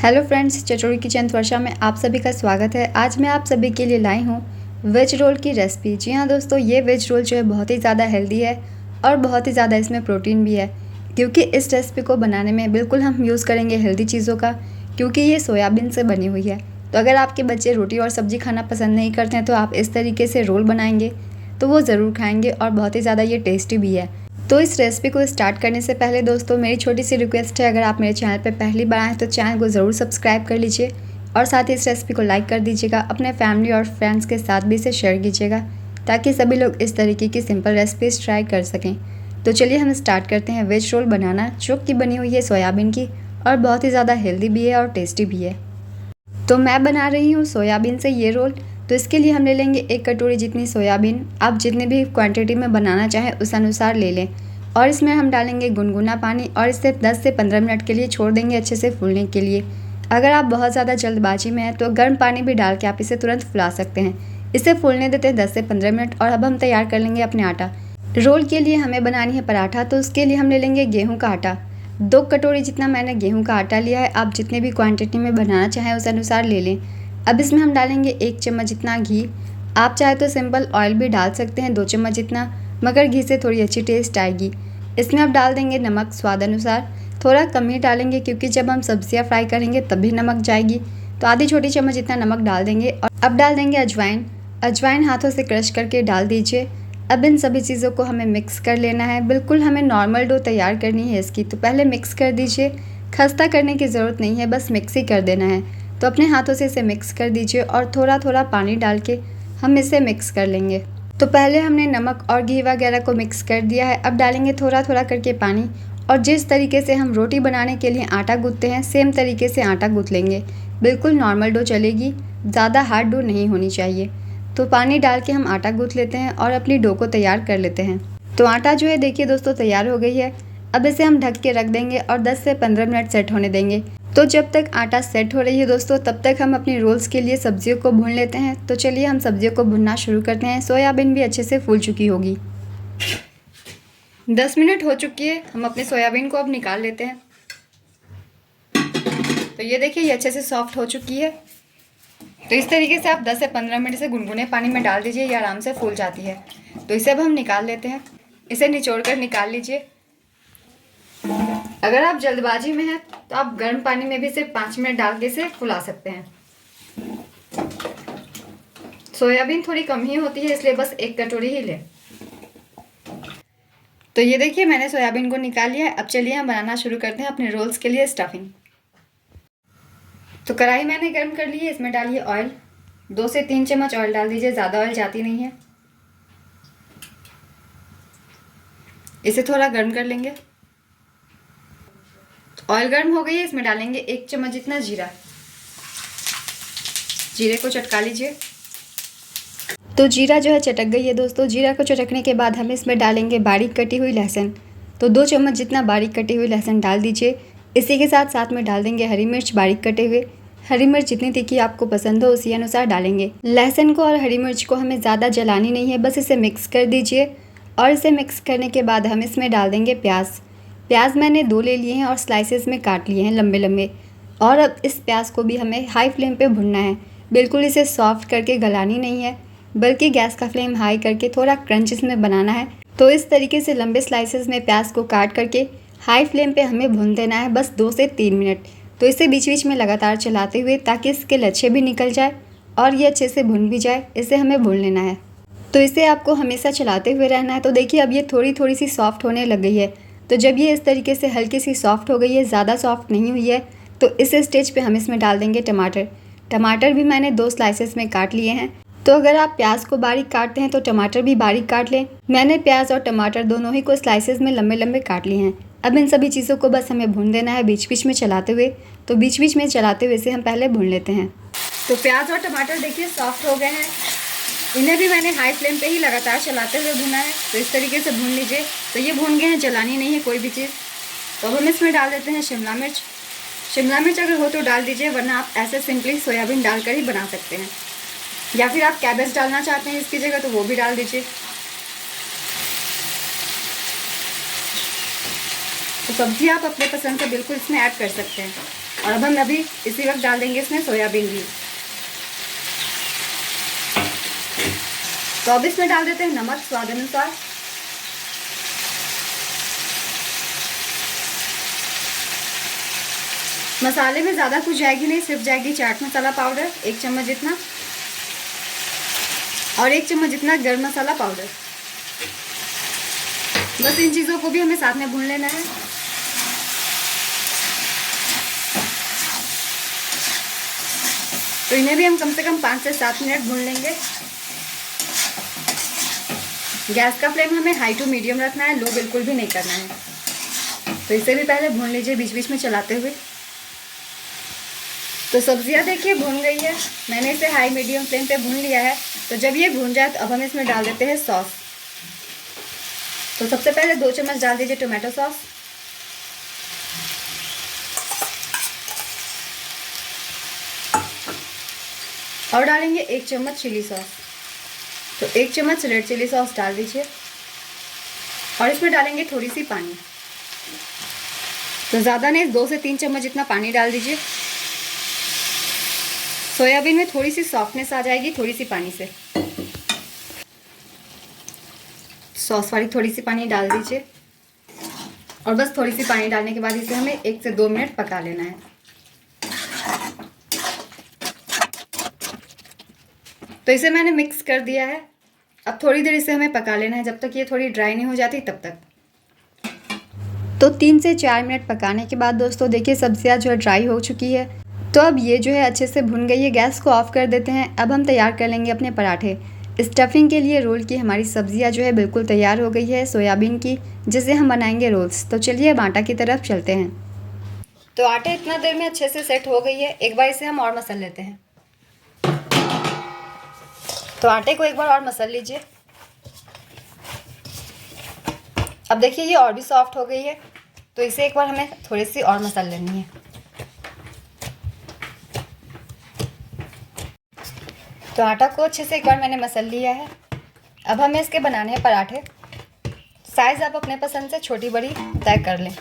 Hello friends, चटोरी kitchen वर्षा में आप सभी का स्वागत है। आज मैं आप सभी के लिए लाई हूँ वेज रोल की रेसिपी। जी हाँ दोस्तों, ये वेज रोल जो है बहुत ही ज़्यादा हेल्दी है और बहुत ही ज़्यादा इसमें प्रोटीन भी है, क्योंकि इस रेसिपी को बनाने में बिल्कुल हम यूज़ करेंगे हेल्दी चीज़ों का, क्योंकि ये सोयाबीन से बनी हुई है। तो अगर आपके बच्चे रोटी और सब्ज़ी खाना पसंद नहीं करते हैं तो आप इस तरीके से रोल बनाएंगे तो वो ज़रूर खाएँगे और बहुत ही ज़्यादा ये टेस्टी भी है। तो इस रेसिपी को स्टार्ट करने से पहले दोस्तों मेरी छोटी सी रिक्वेस्ट है, अगर आप मेरे चैनल पर पहली बार आएँ तो चैनल को ज़रूर सब्सक्राइब कर लीजिए और साथ ही इस रेसिपी को लाइक कर दीजिएगा। अपने फैमिली और फ्रेंड्स के साथ भी इसे शेयर कीजिएगा ताकि सभी लोग इस तरीके की सिंपल रेसिपीज़ ट्राई कर सकें। तो चलिए हम स्टार्ट करते हैं वेज रोल बनाना, जो कि बनी हुई है सोयाबीन की और बहुत ही ज़्यादा हेल्दी भी है और टेस्टी भी है। तो मैं बना रही हूँ सोयाबीन से ये रोल। तो इसके लिए हम ले लेंगे 1 कटोरी जितनी सोयाबीन। आप जितने भी क्वांटिटी में बनाना चाहें उस अनुसार ले लें और इसमें हम डालेंगे गुनगुना पानी और इसे 10 से 15 मिनट के लिए छोड़ देंगे अच्छे से फूलने के लिए। अगर आप बहुत ज़्यादा जल्दबाजी में हैं तो गर्म पानी भी डाल के आप इसे तुरंत फुला सकते हैं। इसे फूलने देते हैं 10 से 15 मिनट और अब हम तैयार कर लेंगे अपने आटा। रोल के लिए हमें बनानी है पराठा, तो उसके लिए हम ले लेंगे गेहूँ का आटा। 2 कटोरी जितना मैंने गेहूं का आटा लिया है। आप जितने भी क्वांटिटी में बनाना चाहें उस अनुसार ले लें। अब इसमें हम डालेंगे 1 चम्मच जितना घी। आप चाहे तो सिंपल ऑयल भी डाल सकते हैं 2 चम्मच जितना, मगर घी से थोड़ी अच्छी टेस्ट आएगी। इसमें अब डाल देंगे नमक स्वाद अनुसार। थोड़ा कम ही डालेंगे क्योंकि जब हम सब्जियां फ्राई करेंगे तभी नमक जाएगी, तो आधी छोटी चम्मच जितना नमक डाल देंगे। और अब डाल देंगे अजवाइन। अजवाइन हाथों से क्रश करके डाल दीजिए। अब इन सभी चीज़ों को हमें मिक्स कर लेना है। बिल्कुल हमें नॉर्मल डो तैयार करनी है इसकी, तो पहले मिक्स कर दीजिए। खस्ता करने की ज़रूरत नहीं है, बस मिक्स ही कर देना है। तो अपने हाथों से इसे मिक्स कर दीजिए और थोड़ा थोड़ा पानी डाल के हम इसे मिक्स कर लेंगे। तो पहले हमने नमक और घी वगैरह को मिक्स कर दिया है। अब डालेंगे थोड़ा थोड़ा करके पानी और जिस तरीके से हम रोटी बनाने के लिए आटा गूँथते हैं सेम तरीके से आटा गूँथ लेंगे। बिल्कुल नॉर्मल डो चलेगी, ज़्यादा हार्ड डो नहीं होनी चाहिए। तो पानी डाल के हम आटा गूँथ लेते हैं और अपनी डो को तैयार कर लेते हैं। तो आटा जो है देखिए दोस्तों तैयार हो गई है। अब इसे हम ढक के रख देंगे और 10 से 15 मिनट सेट होने देंगे। तो जब तक आटा सेट हो रही है दोस्तों, तब तक हम अपनी रोल्स के लिए सब्जियों को भून लेते हैं। तो चलिए हम सब्जियों को भुनना शुरू करते हैं। सोयाबीन भी अच्छे से फूल चुकी होगी। 10 मिनट हो चुकी है। हम अपने सोयाबीन को अब निकाल लेते हैं। तो ये देखिए ये अच्छे से सॉफ्ट हो चुकी है। तो इस तरीके से आप 10 से 15 मिनट से गुनगुने पानी में डाल दीजिए, ये आराम से फूल जाती है। तो इसे अब हम निकाल लेते हैं। इसे निचोड़ कर निकाल लीजिए। अगर आप जल्दबाजी में हैं तो आप गर्म पानी में भी सिर्फ 5 मिनट डाल के इसे फुला सकते हैं। सोयाबीन थोड़ी कम ही होती है इसलिए बस 1 कटोरी ही लें। तो ये देखिए मैंने सोयाबीन को निकाल लिया है। अब चलिए हम बनाना शुरू करते हैं अपने रोल्स के लिए स्टफिंग। तो कढ़ाई मैंने गर्म कर ली है, इसमें डालिए ऑयल। 2 से 3 चम्मच ऑयल डाल दीजिए, ज़्यादा ऑयल जाती नहीं है। इसे थोड़ा गर्म कर लेंगे। ऑयल गर्म हो गई है, इसमें डालेंगे 1 चम्मच जितना जीरा। जीरे को चटका लीजिए। तो जीरा जो है चटक गई है दोस्तों। जीरा को चटकने के बाद हम इसमें डालेंगे बारीक कटी हुई लहसुन। तो 2 चम्मच जितना बारीक कटी हुई लहसुन डाल दीजिए। इसी के साथ साथ में डाल देंगे हरी मिर्च बारीक कटे हुए। हरी मिर्च जितनी तीखी आपको पसंद हो उसी अनुसार डालेंगे। लहसुन को और हरी मिर्च को हमें ज़्यादा जलानी नहीं है, बस इसे मिक्स कर दीजिए। और इसे मिक्स करने के बाद हम इसमें डाल देंगे प्याज। प्याज मैंने 2 ले लिए हैं और स्लाइसेस में काट लिए हैं लंबे लंबे। और अब इस प्याज को भी हमें हाई फ्लेम पे भुनना है। बिल्कुल इसे सॉफ्ट करके गलानी नहीं है, बल्कि गैस का फ्लेम हाई करके थोड़ा क्रंच इसमें बनाना है। तो इस तरीके से लंबे स्लाइसेस में प्याज को काट करके हाई फ्लेम पे हमें भून देना है बस 2 से 3 मिनट। तो इसे बीच बीच में लगातार चलाते हुए, ताकि इसके लच्छे भी निकल जाए और ये अच्छे से भुन भी जाए, इसे हमें भून लेना है। तो इसे आपको हमेशा चलाते हुए रहना है। तो देखिए अब ये थोड़ी थोड़ी सी सॉफ्ट होने लग गई है। तो जब ये इस तरीके से हल्की सी सॉफ्ट हो गई है, ज़्यादा सॉफ्ट नहीं हुई है, तो इस स्टेज पे हम इसमें डाल देंगे टमाटर। टमाटर भी मैंने 2 स्लाइसेस में काट लिए हैं। तो अगर आप प्याज को बारीक काटते हैं तो टमाटर भी बारीक काट लें। मैंने प्याज और टमाटर दोनों ही को स्लाइसेस में लंबे लंबे काट लिए हैं। अब इन सभी चीज़ों को बस हमें भून देना है बीच बीच में चलाते हुए। तो बीच बीच में चलाते हुए इसे हम पहले भून लेते हैं। तो प्याज और टमाटर देखिए सॉफ्ट हो गए हैं। इन्हें भी मैंने हाई फ्लेम पे ही लगातार चलाते हुए भुना है। तो इस तरीके से भून लीजिए। तो ये भून गए हैं, जलानी नहीं है कोई भी चीज़। तो अब हम इसमें डाल देते हैं शिमला मिर्च। शिमला मिर्च अगर हो तो डाल दीजिए, वरना आप ऐसे सिंपली सोयाबीन डालकर ही बना सकते हैं, या फिर आप कैबेज डालना चाहते हैं इसकी जगह तो वो भी डाल दीजिए। तो सब्जी आप अपने पसंद से बिल्कुल इसमें ऐड कर सकते हैं। और अब हम अभी इसी वक्त डाल देंगे इसमें सोयाबीन भी। तो अब इसमें डाल देते हैं नमक स्वाद अनुसार। मसाले में ज़्यादा कुछ जाएगी नहीं, सिर्फ जाएगी चाट मसाला पाउडर 1 चम्मच जितना और 1 चम्मच जितना गरम मसाला पाउडर। बस इन चीज़ों को भी हमें साथ में भून लेना है। तो इन्हें भी हम कम से कम 5 से 7 मिनट भून लेंगे। गैस का फ्लेम हमें हाई टू मीडियम रखना है, लो बिल्कुल भी नहीं करना है। तो इसे भी पहले भून लीजिए बीच बीच में चलाते हुए। तो सब्जियां देखिए भून गई है, मैंने इसे हाई मीडियम फ्लेम पे भून लिया है। तो जब ये भून जाए तो अब हम इसमें डाल देते हैं सॉस। तो सबसे पहले 2 चम्मच डाल दीजिए टोमेटो सॉस। और डालेंगे 1 चम्मच चिली सॉस। तो 1 चम्मच रेड चिली सॉस डाल दीजिए और इसमें डालेंगे थोड़ी सी पानी। तो ज़्यादा नहीं, 2 से 3 चम्मच जितना पानी डाल दीजिए। सोयाबीन में थोड़ी सी सॉफ्टनेस आ जाएगी थोड़ी सी पानी से। सॉस वाली थोड़ी सी पानी डाल दीजिए और बस थोड़ी सी पानी डालने के बाद इसे हमें 1 से 2 मिनट पका लेना है। तो इसे मैंने मिक्स कर दिया है। अब थोड़ी देर इसे हमें पका लेना है, जब तक ये थोड़ी ड्राई नहीं हो जाती तब तक। तो 3 से 4 मिनट पकाने के बाद दोस्तों देखिए सब्जियां जो है ड्राई हो चुकी है। तो अब ये जो है अच्छे से भुन गई है। गैस को ऑफ कर देते हैं। अब हम तैयार कर लेंगे अपने पराठे। स्टफिंग के लिए रोल की हमारी सब्जियां जो है बिल्कुल तैयार हो गई है सोयाबीन की, जिसे हम बनाएंगे रोल्स। तो चलिए अब आटा की तरफ चलते हैं। तो आटा इतना देर में अच्छे से सेट हो गई है। एक बार इसे हम और मसल लेते हैं। तो आटे को एक बार और मसल लीजिए। अब देखिए ये और भी सॉफ्ट हो गई है। तो इसे एक बार हमें थोड़ी सी और मसल लेनी है। तो आटा को अच्छे से एक बार मैंने मसल लिया है। अब हमें इसके बनाने हैं पराठे। साइज़ आप अपने पसंद से छोटी बड़ी तय कर लें।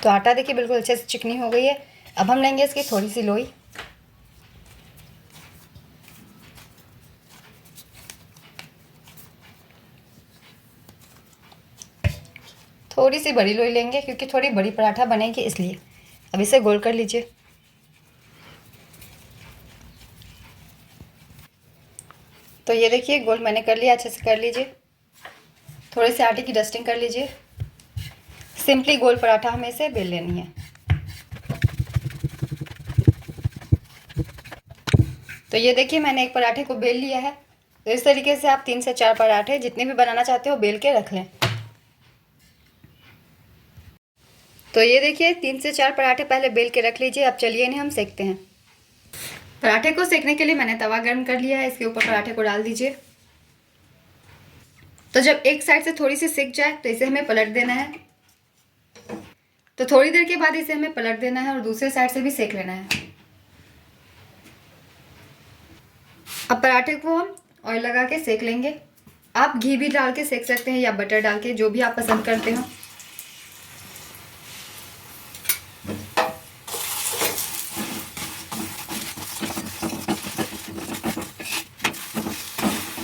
तो आटा देखिए बिल्कुल अच्छे से चिकनी हो गई है। अब हम लेंगे इसकी थोड़ी सी लोई। थोड़ी सी बड़ी लोई लेंगे क्योंकि थोड़ी बड़ी पराठा बनेगी इसलिए। अब इसे गोल कर लीजिए। तो ये देखिए गोल मैंने कर लिया, अच्छे से कर लीजिए। थोड़े से आटे की डस्टिंग कर लीजिए। सिंपली गोल पराठा हमें इसे बेल लेनी है। तो ये देखिए मैंने एक पराठे को बेल लिया है। तो इस तरीके से आप 3 से 4 पराठे जितने भी बनाना चाहते हो बेल के रख लें। तो ये देखिए 3 से 4 पराठे पहले बेल के रख लीजिए। अब चलिए इन्हें हम सेकते हैं। पराठे को सेकने के लिए मैंने तवा गर्म कर लिया है। इसके ऊपर पराठे को डाल दीजिए। तो जब एक साइड से थोड़ी सी सिक जाए तो इसे हमें पलट देना है। तो थोड़ी देर के बाद इसे हमें पलट देना है और दूसरे साइड से भी सेक लेना है। अब पराठे को हम ऑयल लगा के सेक लेंगे। आप घी भी डाल के सेक सकते हैं या बटर डाल के, जो भी आप पसंद करते हो।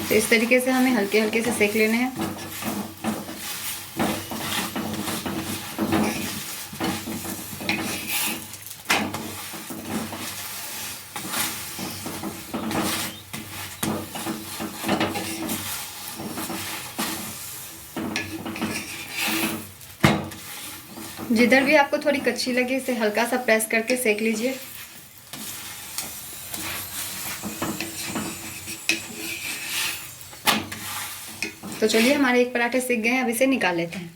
तो इस तरीके से हमें हल्के हल्के से सेक लेने हैं। जिधर भी आपको थोड़ी कच्ची लगे इसे हल्का सा प्रेस करके सेक लीजिए। तो चलिए हमारे एक पराठे सिक गए हैं। अब इसे निकाल लेते हैं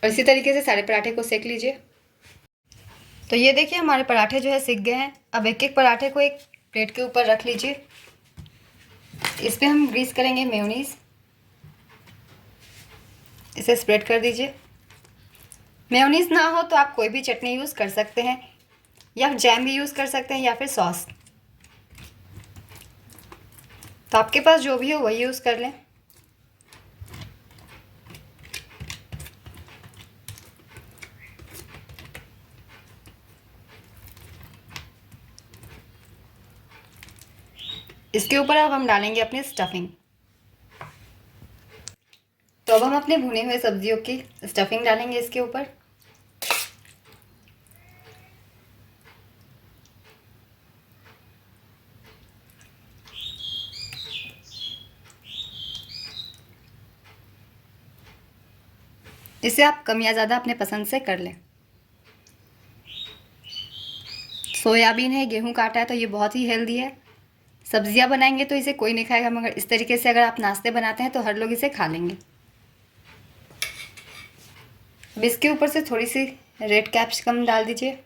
और इसी तरीके से सारे पराठे को सेक लीजिए। तो ये देखिए हमारे पराठे जो है सिक गए हैं। अब एक एक पराठे को एक प्लेट के ऊपर रख लीजिए। इस पे हम ग्रीस करेंगे मेयोनीज। इसे स्प्रेड कर दीजिए। मेयोनीज ना हो तो आप कोई भी चटनी यूज़ कर सकते हैं या जैम भी यूज़ कर सकते हैं या फिर सॉस। तो आपके पास जो भी हो वही यूज़ कर लें। इसके ऊपर अब हम डालेंगे अपनी स्टफिंग। तो अब हम अपने भुने हुए सब्जियों की स्टफिंग डालेंगे इसके ऊपर। इसे आप कम या ज़्यादा अपने पसंद से कर लें। सोयाबीन है, गेहूं का आटा है, तो ये बहुत ही हेल्दी है। सब्जियां बनाएंगे तो इसे कोई नहीं खाएगा, मगर इस तरीके से अगर आप नाश्ते बनाते हैं तो हर लोग इसे खा लेंगे। अब इसके ऊपर से थोड़ी सी रेड कैप्सिकम डाल दीजिए।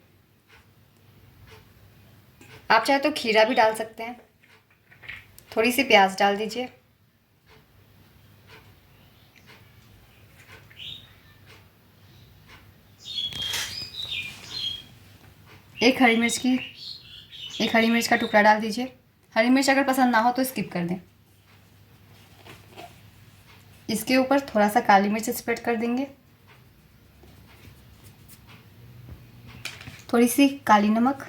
आप चाहे तो खीरा भी डाल सकते हैं। थोड़ी सी प्याज डाल दीजिए। एक हरी मिर्च का टुकड़ा डाल दीजिए। हरी मिर्च अगर पसंद ना हो तो स्किप कर दें। इसके ऊपर थोड़ा सा काली मिर्च स्प्रेड कर देंगे। थोड़ी सी काली नमक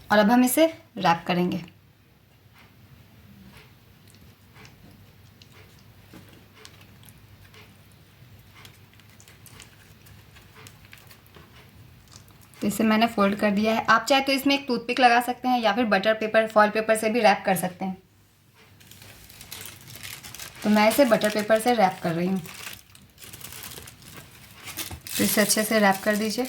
और अब हम इसे रैप करेंगे। तो इसे मैंने फोल्ड कर दिया है। आप चाहे तो इसमें एक टूथपिक लगा सकते हैं या फिर बटर पेपर, फॉइल पेपर से भी रैप कर सकते हैं। तो मैं इसे बटर पेपर से रैप कर रही हूँ। तो इसे अच्छे से रैप कर दीजिए।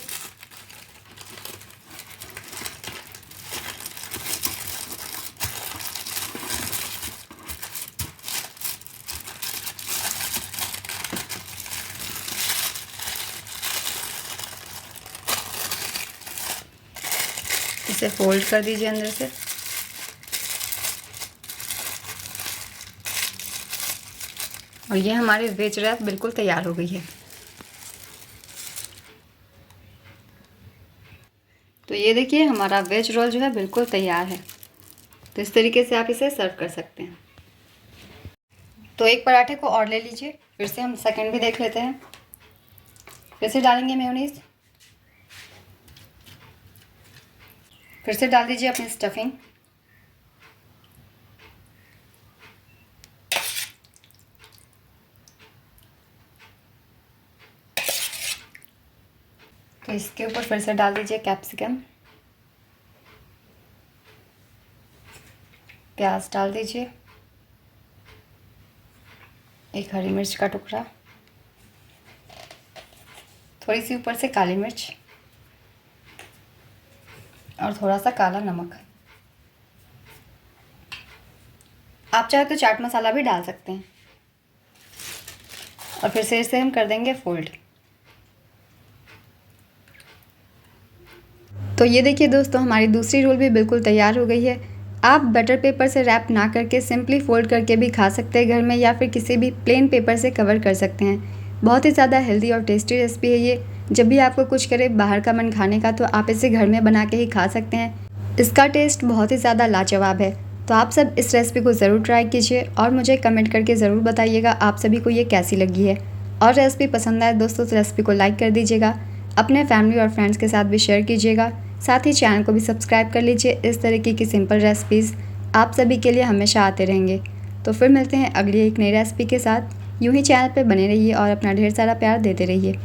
इसे फोल्ड कर दीजिए अंदर से। और ये हमारी वेज रैप बिल्कुल तैयार हो गई है। तो ये देखिए हमारा वेज रोल जो है बिल्कुल तैयार है। तो इस तरीके से आप इसे सर्व कर सकते हैं। तो एक पराठे को और ले लीजिए। फिर से हम सेकंड भी देख लेते हैं। फिर से डालेंगे मेयोनीज। फिर से डाल दीजिए अपनी स्टफिंग। तो इसके ऊपर फिर से डाल दीजिए कैप्सिकम, प्याज डाल दीजिए, एक हरी मिर्च का टुकड़ा, थोड़ी सी ऊपर से काली मिर्च और थोड़ा सा काला नमक। आप चाहे तो चाट मसाला भी डाल सकते हैं। और फिर से इसे हम कर देंगे फोल्ड। तो ये देखिए दोस्तों हमारी दूसरी रोल भी बिल्कुल तैयार हो गई है। आप बटर पेपर से रैप ना करके सिंपली फोल्ड करके भी खा सकते हैं घर में, या फिर किसी भी प्लेन पेपर से कवर कर सकते हैं। बहुत ही ज़्यादा हेल्दी और टेस्टी रेसिपी है ये। जब भी आपको कुछ करे बाहर का मन खाने का, तो आप इसे घर में बना के ही खा सकते हैं। इसका टेस्ट बहुत ही ज़्यादा लाजवाब है। तो आप सब इस रेसिपी को ज़रूर ट्राई कीजिए और मुझे कमेंट करके ज़रूर बताइएगा आप सभी को ये कैसी लगी है। और रेसिपी पसंद आए दोस्तों तो रेसिपी को लाइक कर दीजिएगा, अपने फैमिली और फ्रेंड्स के साथ भी शेयर कीजिएगा। साथ ही चैनल को भी सब्सक्राइब कर लीजिए। इस तरीके की सिंपल रेसिपीज़ आप सभी के लिए हमेशा आते रहेंगे। तो फिर मिलते हैं अगली एक नई रेसिपी के साथ। यूं ही चैनल पर बने रहिए और अपना ढेर सारा प्यार देते रहिए।